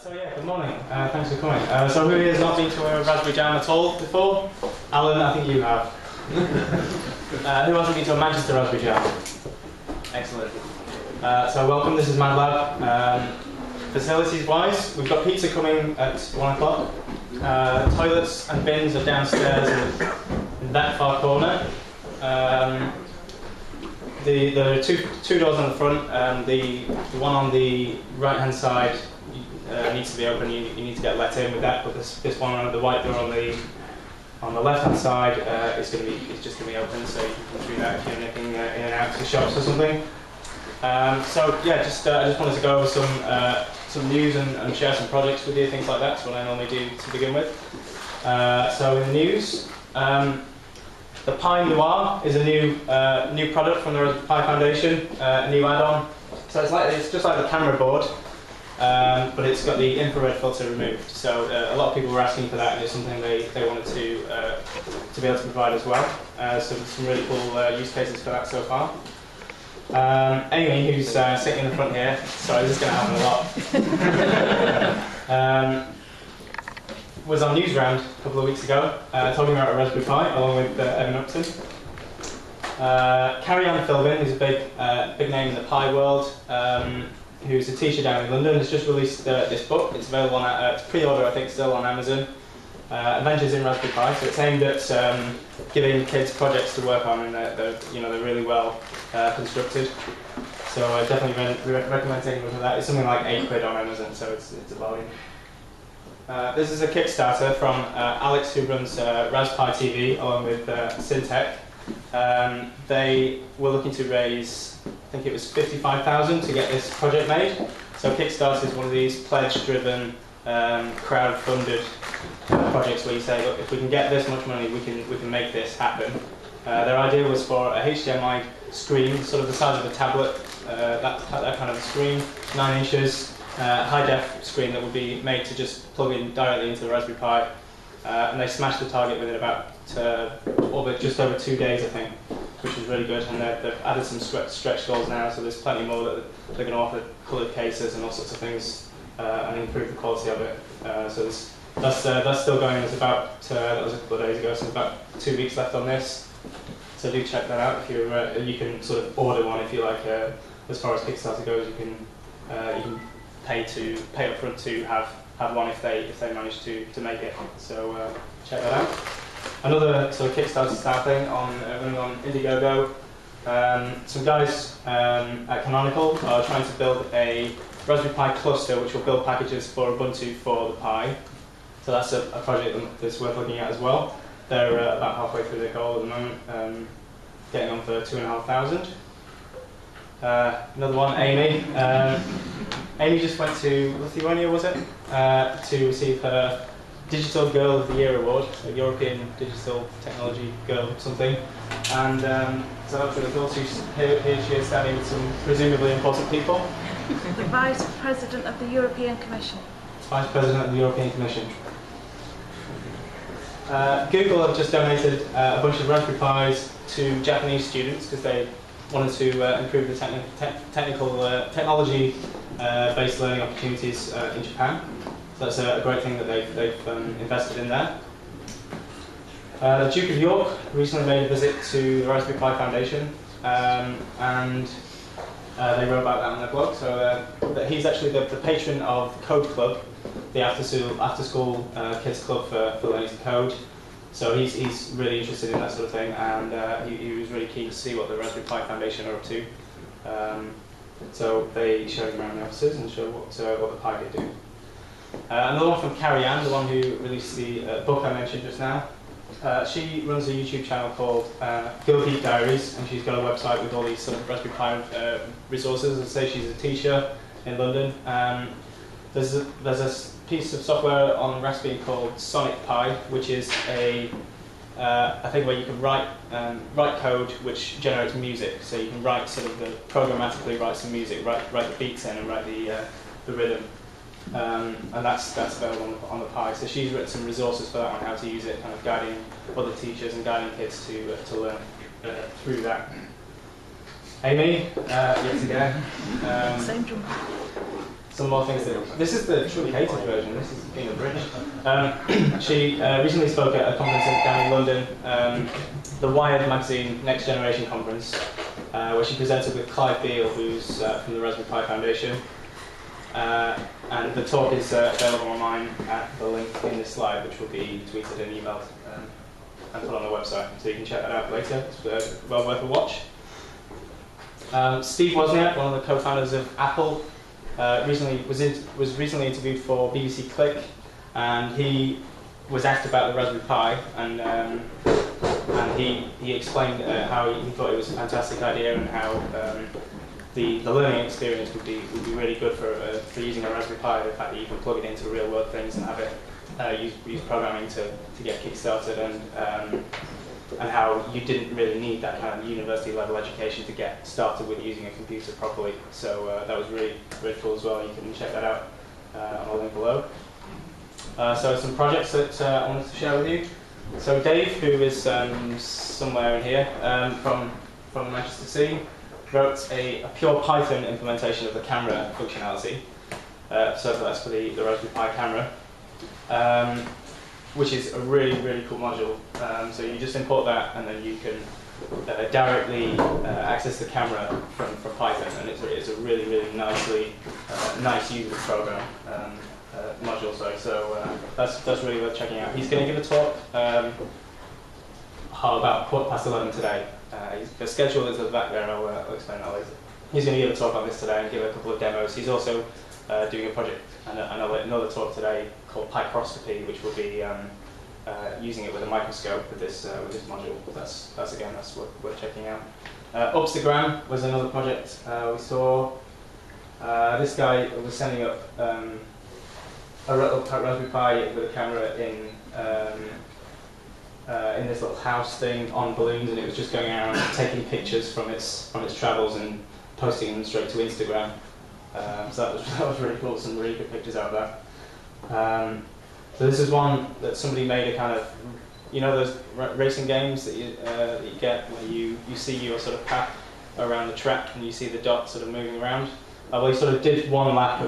So yeah, good morning. Thanks for coming. So who here has not been to a Raspberry Jam at all before? Alan, I think you have. Who hasn't been to a Manchester Raspberry Jam? Excellent. So welcome, this is Mad Lab. Facilities-wise, we've got pizza coming at 1 o'clock. Toilets and bins are downstairs in that far corner. There are two doors on the front. The one on the right-hand side needs to be open. You need to get let in with that. But this one on the white door on the left-hand side it's just going to be open, so you can come through that if you're nipping in and out to shops or something. So yeah, I just wanted to go over some news and share some projects with you, things like that. That's what I normally do to begin with. So in the news. The Pi Noir is a new product from the Raspberry Pi Foundation, a new add-on. So it's just like the camera board, but it's got the infrared filter removed. So a lot of people were asking for that, and it's something they wanted to be able to provide as well. So there's some really cool use cases for that so far. Amy, who's sitting in the front here, sorry, this is going to happen a lot. Was on News Round a couple of weeks ago, talking about a Raspberry Pi along with Evan Upton. Carrie-Anne Philbin, who's a big name in the Pi world, who's a teacher down in London, has just released this book. It's available on it's pre-order, I think, still on Amazon. Adventures in Raspberry Pi. So it's aimed at giving kids projects to work on, and they're really well constructed. So I definitely recommend taking a look at that. It's something like £8 on Amazon, so it's a value. This is a Kickstarter from Alex, who runs Raspberry TV along with Syntech. They were looking to raise, I think it was $55,000 to get this project made. So Kickstarter is one of these pledge-driven, crowd-funded projects where you say, look, if we can get this much money, we can make this happen. Their idea was for a HDMI screen, sort of the size of a tablet, that kind of a screen, 9 inches. High-def screen that would be made to just plug in directly into the Raspberry Pi, and they smashed the target within about just over 2 days, I think, which is really good. And they've added some stretch goals now, so there's plenty more that they're going to offer, coloured cases and all sorts of things, and improve the quality of it. So that's still going. That was a couple of days ago, so there's about 2 weeks left on this. So do check that out if you can sort of order one if you like. As far as Kickstarter goes, you can pay up front to have one if they manage to make it. So check that out. Another sort of Kickstarter style thing running on Indiegogo. Some guys at Canonical are trying to build a Raspberry Pi cluster which will build packages for Ubuntu for the Pi. So that's a project that's worth looking at as well. They're about halfway through their goal at the moment, getting on for $2,500. Another one, Amy. Amy just went to Lithuania, was it? To receive her Digital Girl of the Year award, so European Digital Technology Girl something. And so that's really cool. Here she is standing with some presumably important people. The Vice President of the European Commission. Vice President of the European Commission. Google have just donated a bunch of Raspberry Pis to Japanese students because they wanted to improve the technology-based learning opportunities in Japan. So that's a great thing that they've invested in there. The Duke of York recently made a visit to the Raspberry Pi Foundation, and they wrote about that on their blog. So he's actually the patron of Code Club, the after-school kids club for learning to code. So he's really interested in that sort of thing, and he was really keen to see what the Raspberry Pi Foundation are up to. So they showed him around the offices and showed what the Pi could do. Another one from Carrie-Anne, the one who released the book I mentioned just now. She runs a YouTube channel called Girl Geek Diaries, and she's got a website with all these sort of Raspberry Pi resources. As I say, she's a teacher in London. There's a piece of software on Raspberry called Sonic Pi, which is a thing where you can write code which generates music. So you can programmatically write some music, write the beats in, and write the rhythm. And that's available on the Pi. So she's written some resources for that on how to use it, kind of guiding other teachers and guiding kids to learn through that. Amy, yet again. Same drum. some more things that... This is the truly hated version, this is being abridged. She recently spoke at a conference down in London, the Wired magazine Next Generation Conference, where she presented with Clive Beale, who's from the Raspberry Pi Foundation. And the talk is available online at the link in this slide, which will be tweeted and emailed and put on the website, so you can check that out later. It's well worth a watch. Steve Wozniak, one of the co-founders of Apple, was recently interviewed for BBC Click, and he was asked about the Raspberry Pi, and he explained how he thought it was a fantastic idea and how the learning experience would be really good for using a Raspberry Pi. The fact that you can plug it into real world things and have it use programming to get kick-started, and how you didn't really need that kind of university level education to get started with using a computer properly. So that was really cool as well. You can check that out on the link below. So some projects that I wanted to share with you. So Dave, who is somewhere in here from the Manchester scene, wrote a pure Python implementation of the camera functionality. So that's for the Raspberry Pi camera, which is a really cool module. So you just import that, and then you can directly access the camera from Python, and it's a really nice user program module. Sorry. So that's really worth checking out. He's going to give a talk about 11:15 today. The schedule is at the back there, and I'll explain that later. He's going to give a talk on this today and give a couple of demos. He's also doing a project and another talk today called Picroscopy, which will be using it with a microscope with this module. That's worth checking out. Upstagram was another project we saw. This guy was sending up a Raspberry Pi with a camera in this little house thing on balloons, and it was just going around taking pictures from its travels and posting them straight to Instagram. So that was really cool. Some really good pictures out of that. So this is one that somebody made a kind of, those racing games that you get where you see your sort of path around the track and you see the dots sort of moving around. Well, he sort of did one lap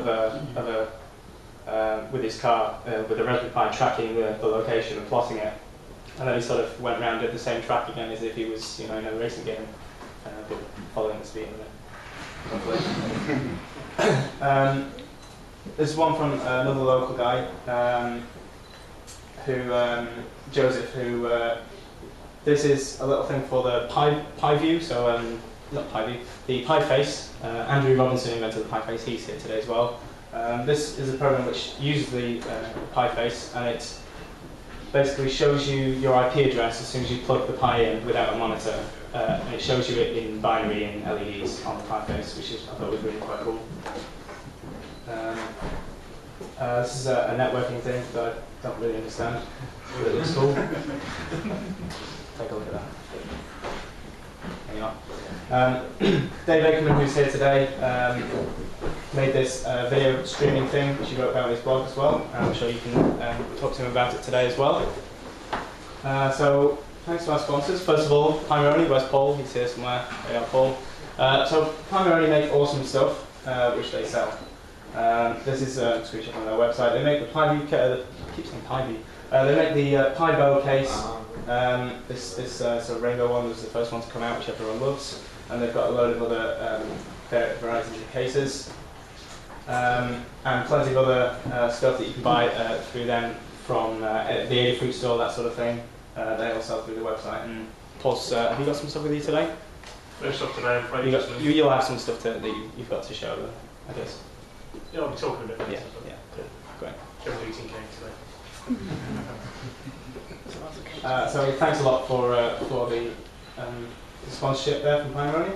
with his car with the Raspberry Pi tracking the location and plotting it. And then he sort of went around and did the same track again as if he was, in a racing game, but following the speed of it. There's one from another local guy, Joseph, who this is a little thing for the Pi View, so not Pi View, the Pi Face. Andrew Robinson invented the Pi Face. He's here today as well. This is a program which uses the Pi Face, and it basically shows you your IP address as soon as you plug the Pi in without a monitor. And it shows you it in binary and LEDs on the Pi Face, which I thought was really quite cool. This is a networking thing that I don't really understand, but it looks cool. Take a look at that. There you are. Dave Akerman, who's here today, made this video streaming thing, which he wrote about on his blog as well. I'm sure you can talk to him about it today as well. So thanks to our sponsors. First of all, Primarily, where's Paul? He's here somewhere. There you are, Paul. So Primarily make awesome stuff, which they sell. This is a screenshot on their website. They make the Pi View, I keep saying Pi View. They make the Pi Bow case. This sort of rainbow one was the first one to come out, which everyone loves. And they've got a load of other varieties of cases. And plenty of other stuff that you can buy through them from the Adafruit store, that sort of thing. They all sell through the website. And Paul's, have you got some stuff with you today? No stuff today, I'm afraid. You'll have some stuff that you've got to show, I guess. Yeah, I'll be talking a bit later. Yeah, cool. Great. Generally eating cake today. So thanks a lot for the sponsorship there from Primarily.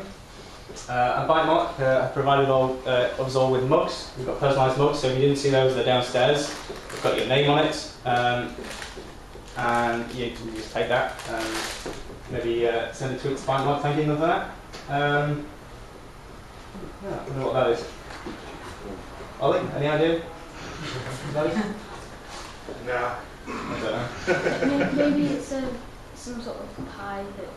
And BiteMark have provided us all with mugs. We've got personalised mugs, so if you didn't see those, they're downstairs. They've got your name on it, and you can just take that and maybe send a tweet to BiteMark thanking them for that. I don't know what that is. Ollie, any idea? No. I don't know. Maybe it's some sort of pie that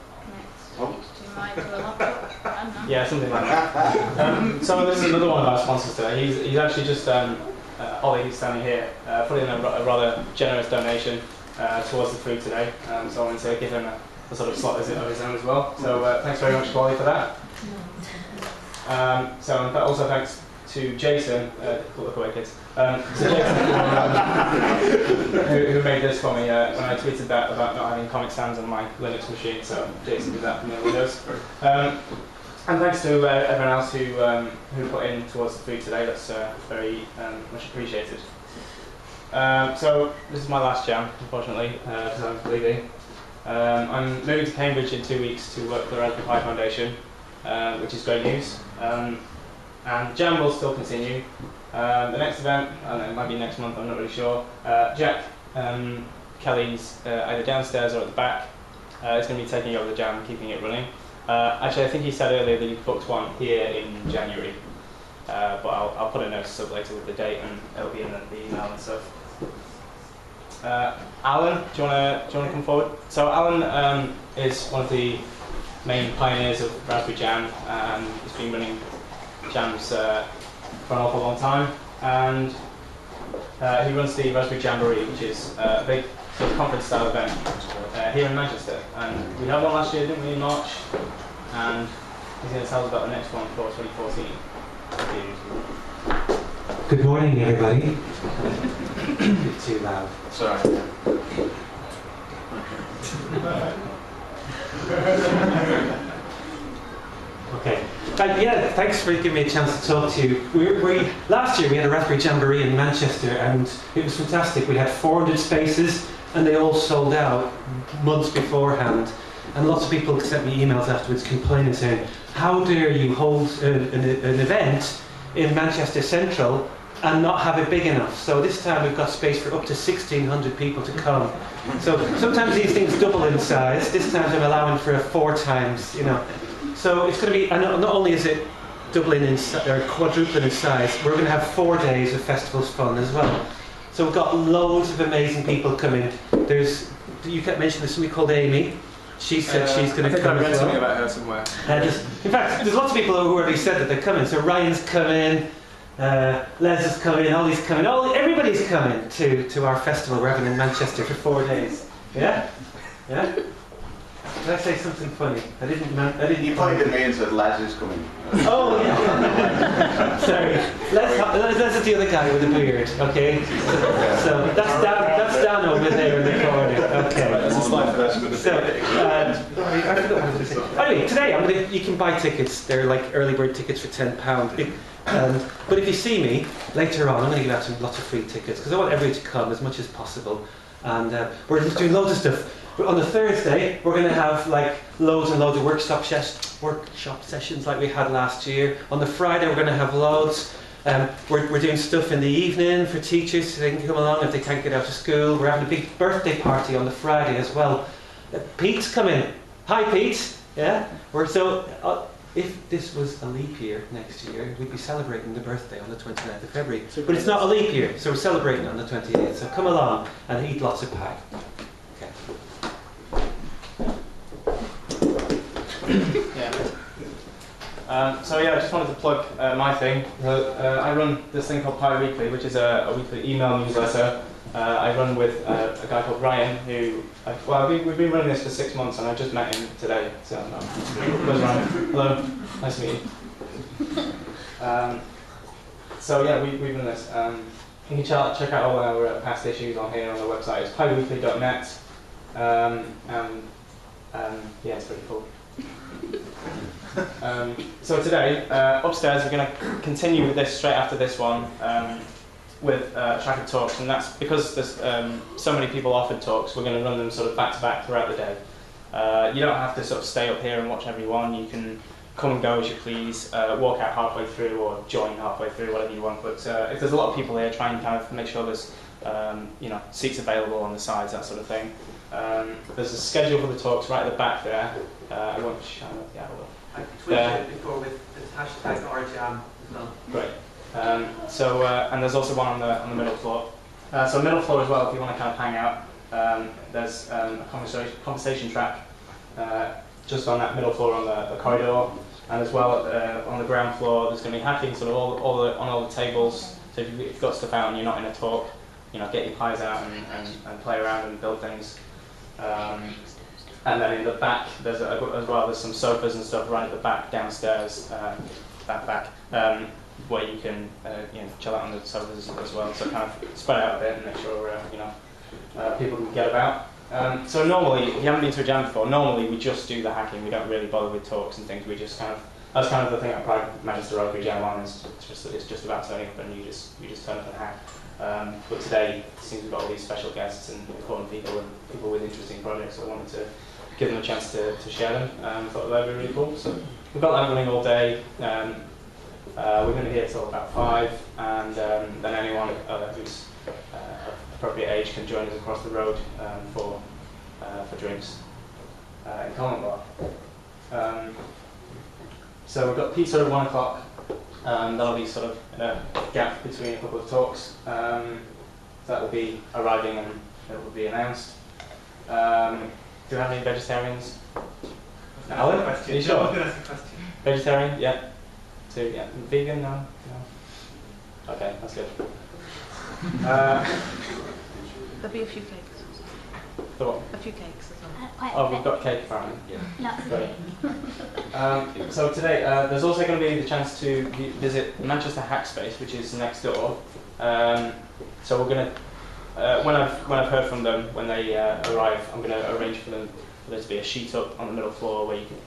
Do you mind to a laptop? I don't know. Yeah, something like that. So this is another one of our sponsors today. He's actually just, Ollie, who's standing here, put in a rather generous donation towards the food today. So I wanted to give him a sort of slot visit of his own as well. So thanks very much, Ollie, for that. So also thanks to Jason, look away kids, to Jason who made this for me when I tweeted that about not having comic sans on my Linux machine, so Jason did that for me on Windows. And thanks to everyone else who put in towards the food today, that's very much appreciated. So this is my last jam, unfortunately, because I'm leaving. I'm moving to Cambridge in 2 weeks to work for the Raspberry Pi Foundation, which is great news. And the jam will still continue. The next event, I don't know, it might be next month, I'm not really sure. Jack Kelly's either downstairs or at the back. Is going to be taking over the jam and keeping it running. Actually, I think he said earlier that he booked one here in January. But I'll put a notice up later with the date and it'll be in the email and stuff. Alan, do you want to come forward? So Alan is one of the main pioneers of Raspberry Jam, and he's been running jams for an awful long time, and he runs the Raspberry Jamboree, which is a big sort of conference-style event here in Manchester. And we had one last year, didn't we, in March? And he's going to tell us about the next one for 2014. Good morning, everybody. It's too loud. Sorry. Okay. Yeah, thanks for giving me a chance to talk to you. Last year we had a Raspberry Jamboree in Manchester and it was fantastic. We had 400 spaces and they all sold out months beforehand. And lots of people sent me emails afterwards complaining, saying, how dare you hold an event in Manchester Central and not have it big enough? So this time we've got space for up to 1,600 people to come. So sometimes these things double in size. This time I'm allowing for 4 times, you know. So it's going to be, and not only is it doubling in or quadrupling in size, we're going to have 4 days of festivals fun as well. So we've got loads of amazing people coming. You kept mentioning somebody called Amy. She said she's going to come as well. I think I read something about her somewhere. In fact, there's lots of people who already said that they're coming. So Ryan's coming, Les is coming, Ollie's coming, everybody's coming to our festival we're having in Manchester for 4 days. Yeah? Yeah? Did I say something funny? I didn't. You pointed at me and said, "Les is coming." Oh, yeah. Sorry. Les is the other guy with the beard, okay? So that's Dan over there in the corner. Okay. That's a slight version. So, I forgot what I was going to say. Anyway, today you can buy tickets. They're like early bird tickets for £10. But if you see me later on, I'm going to give out lots of free tickets because I want everybody to come as much as possible. And we're just doing loads of stuff. But on the Thursday, we're going to have like loads and loads of workshop sessions like we had last year. On the Friday, we're going to have loads. We're doing stuff in the evening for teachers so they can come along if they can't get out of school. We're having a big birthday party on the Friday as well. Pete's coming. Hi, Pete. Yeah. If this was a leap year next year, we'd be celebrating the birthday on the 29th of February. But it's not a leap year, so we're celebrating on the 28th. So come along and eat lots of pie. Okay. So yeah, I just wanted to plug my thing. I run this thing called Pi Weekly, which is a weekly email newsletter. I run with a guy called Ryan, who we've been running this for 6 months, and I just met him today. So where's Ryan? Hello, nice to meet you. So yeah, we've done this. You can check out all our past issues on here on the website. It's piweekly.net. Yeah, it's pretty cool. So today, upstairs, we're going to continue with this straight after this one with track of talks, and that's because there's so many people offered talks. We're going to run them sort of back to back throughout the day. You don't have to sort of stay up here and watch everyone. You can come and go as you please, walk out halfway through or join halfway through, whatever you want. But if there's a lot of people here, try and kind of make sure there's seats available on the sides, that sort of thing. There's a schedule for the talks right at the back there. I won't show it. Yeah, I will. I tweeted it before with the hashtag #RJam as well. Great. And there's also one on the middle floor. So middle floor as well, if you want to kind of hang out. There's a conversation track just on that middle floor on the corridor, and as well on the ground floor there's going to be hacking sort of on all the tables. So if you've got stuff out and you're not in a talk, get your pies out and play around and build things. And then in the back there's there's some sofas and stuff right at the back downstairs, back. Where you can chill out on the sofas as well, so kind of spread out a bit and make sure people can get about. So normally, if you haven't been to a jam before, normally we just do the hacking. We don't really bother with talks and things. We just that's kind of the thing I pride Manchester Rugby Jam on, is it's just about turning up and you just turn up and hack. But today it seems we've got all these special guests and important people and people with interesting projects. So I wanted to give them a chance to share them. Thought that would be really cool. So we've got that running all day. We're going to be here till about 5, and then anyone who's of appropriate age can join us across the road for drinks in Common Bar. So we've got pizza at 1 o'clock. That'll be sort of in a gap between a couple of talks. That will be arriving and it will be announced. Do we have any vegetarians? Alan? Are you sure? I'm going to ask a question. Vegetarian? Yeah. So, yeah. Vegan? No? No. Okay, that's good. There'll be a few cakes. The what? A few cakes as well. Oh, we've got cake apparently. Lots of Great. So today, there's also going to be the chance to visit Manchester Hackspace, which is next door. So we're going to, when I've heard from them when they arrive, I'm going to arrange for there to be a sheet up on the middle floor where you can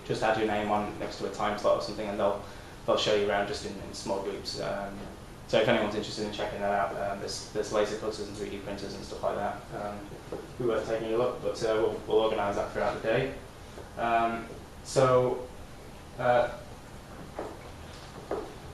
just add your name on next to a time slot or something, and they'll show you around just in small groups. So if anyone's interested in checking that out, there's laser cutters and 3D printers and stuff like that. We were taking a look, but we'll organise that throughout the day. So as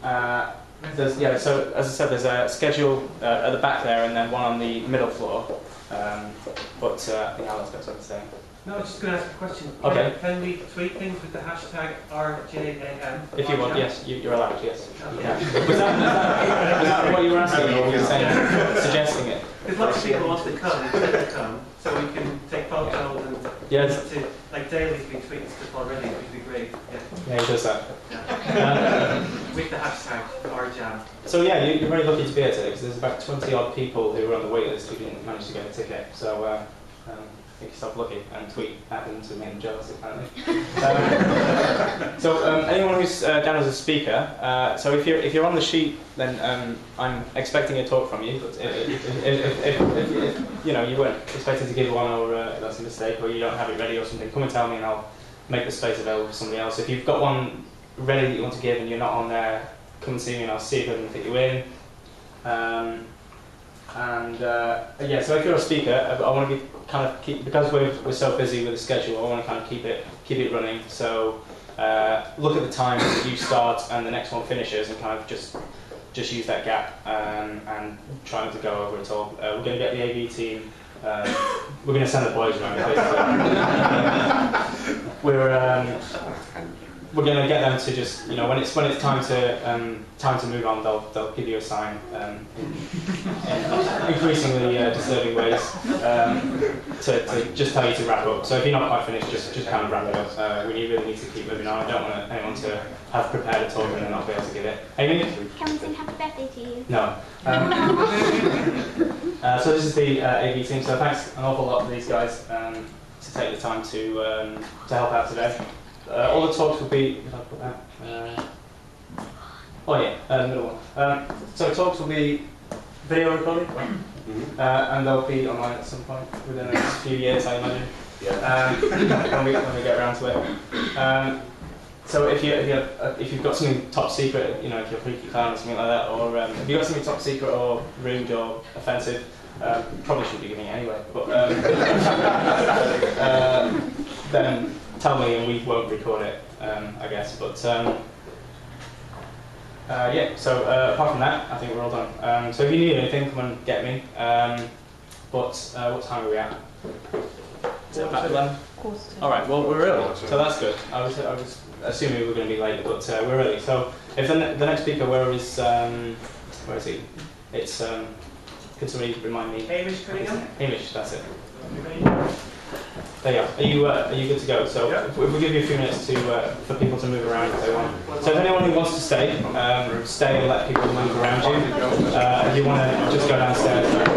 I said, there's a schedule at the back there, and then one on the middle floor. But I think Alan's got something to say. No, I was just going to ask a question. Okay. Can we tweet things with the hashtag RJAM? If you want, yes, you're allowed, yes. Okay. Yeah. Was that what you were asking, or were you suggesting it? Because lots of people want to come, so we can take photos and yes. like daily we tweet stuff already, which would be great. Yeah, he does that. Yeah. With the hashtag RJAM. So yeah, you're very lucky to be here today, because there's about 20 odd people who were on the wait list who didn't manage to get a ticket. So make yourself lucky and tweet at them to make them jealous, apparently. Anyone who's down as a speaker, so if you're on the sheet, then I'm expecting a talk from you. But if you weren't expecting to give one, or that's a mistake, or you don't have it ready or something, come and tell me, and I'll make the space available for somebody else. If you've got one ready that you want to give and you're not on there, come and see me, and I'll see if I can fit you in. So if you're a speaker, I want to be because we're so busy with the schedule, I want to kind of keep it running. So look at the time that you start and the next one finishes, and kind of just use that gap and try not to go over it all. We're going to get the AV team. We're going to send the boys around. We're going to get them to just, when it's time to move on, they'll give you a sign in increasingly disturbing ways to just tell you to wrap up. So if you're not quite finished, just kind of wrap it up. We really need to keep moving on. I don't want anyone to have prepared a talk and then not be able to give it. Amy? Can we sing happy birthday to you? No. So this is the AV team. So thanks an awful lot to these guys to take the time to help out today. All the talks will be. Did I put that? The middle one. So talks will be video recorded, right? And they'll be online at some point within the next few years, I imagine. Yeah. When we get around to it. So if you've got something top secret, if you're a freaky clown or something like that, or if you've got something top secret or rude or offensive, probably shouldn't be giving it anyway. But then tell me and we won't record it, I guess. But so apart from that, I think we're all done. So if you need anything, come and get me. What time are we at? Is it about 11? All right. Well, we're early, so that's good. I was assuming we were going to be late, but we're early. So if the next speaker, where is he? It's can somebody remind me? Hamish Cunningham. Hamish, that's it. There you are. Are you good to go? So if we give you a few minutes to for people to move around if they want. So if anyone who wants to stay, stay and let people move around you. If you want to just go downstairs.